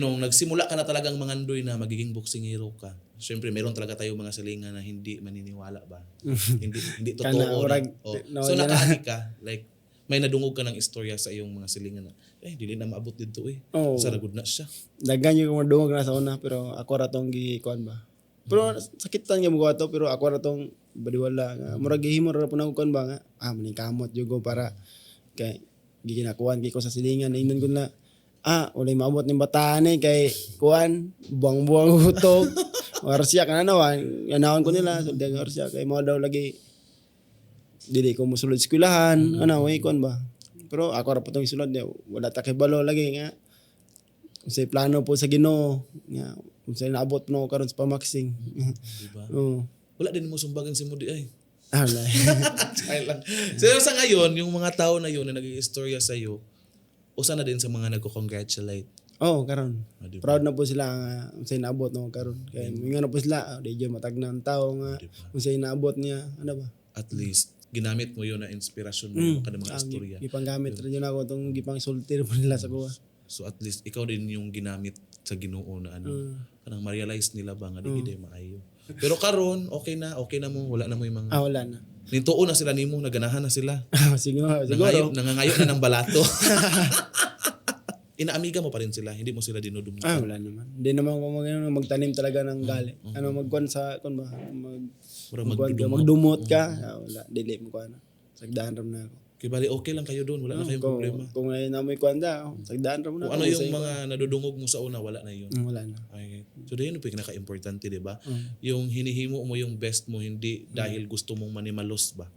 Nung nagsimula ka na talagang mangandoy na magiging boxing hero ka, syempre meron talaga tayong mga silingan na hindi maniniwala ba? hindi totoo Kana, na. urag, So nakaani ka, like may nadungog ka ng istorya sa iyong mga silingan na, dili na maabot dito Oo. Sa ragod na siya. Daghan yung madungog na sa una, pero ako ra tong gikuan ba. Pero sakitan nga mo to, pero ako ra tong baliwala nga. Murag gihimo ra po na kuan ba nga. Maning kamot jugo para kay giginakuan kay ko sa silingan ingnon ko na ulay maabot ning bataan kay kuan buang-buang utog. Oras siya kana nawan, yanawon ko nila so dang oras siya kay mo daw lagi dili ko mosulod sa eskwelahan, way kuan ba. Pero ako ra po tong isulod wala ta kay balo lagi nga. Unsay plano po sa Ginoo nga unsay naabot no karon sa pamaksing. Diba? Oo. Wala din mo sumbagan si Mudi Wala. Kaya lang. So sa ngayon, yung mga tao na yun na nag-i-istorya sa iyo, usa na din sa mga nagko-congratulate. Karon. Diba? Proud na po sila nga unsay naabot no karon. Kay mingon na po sila, di jud matagnan tao nga unsay naabot niya, ano ba? At least ginamit mo yun na inspirasyon mo kada mga istorya. Gipanggamit ra yun ako tong gipang sultir po nila sa kuha. So at least ikaw din yung ginamit sa Ginoo na kanang ma-realize nila ba nga di maayo. Pero karon okay na mo, wala na mo yung mga Wala na. Nintuon na sila nimo, naganahan na sila. Siguro. Nangangayo na ng balato. Inaamiga mo pa rin sila, hindi mo sila dinudumdum. Wala naman. Hindi naman ko magtanim talaga ng gali. Magkuan sa kun ba? Magdumot ka. Wala, dili mo kuan. Sagdaan ram na ako. Kaya bali okay lang kayo doon, wala na kayong problema. Kung ay namoy kuan da, sagdaan ram na. Kung ano yung mga nadudungog mo sa una, wala na yun. Wala na. Okay. So yun yung pinaka-importante, di ba? Yung hinihimo mo yung best mo, hindi dahil gusto mong manimalos ba?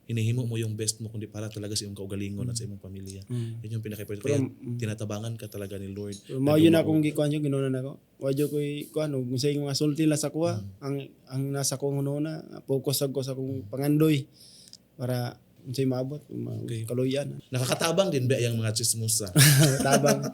Hinihimo mo yung best mo, kundi para talaga sa iyong kaugalingon at sa iyong pamilya. Yun yung pinaka-importante. Kaya tinatabangan ka talaga ni Lord. Mao yun akong gikuan yung ginunan ako. Wadyo ko kuan og say mga sulti la sa kuha. Ang nasa kong hunona, focus ako sa kong pangandoy para unsay maabot, kaluyan. Nakakatabang din ba yung mga chismosa? Tabang.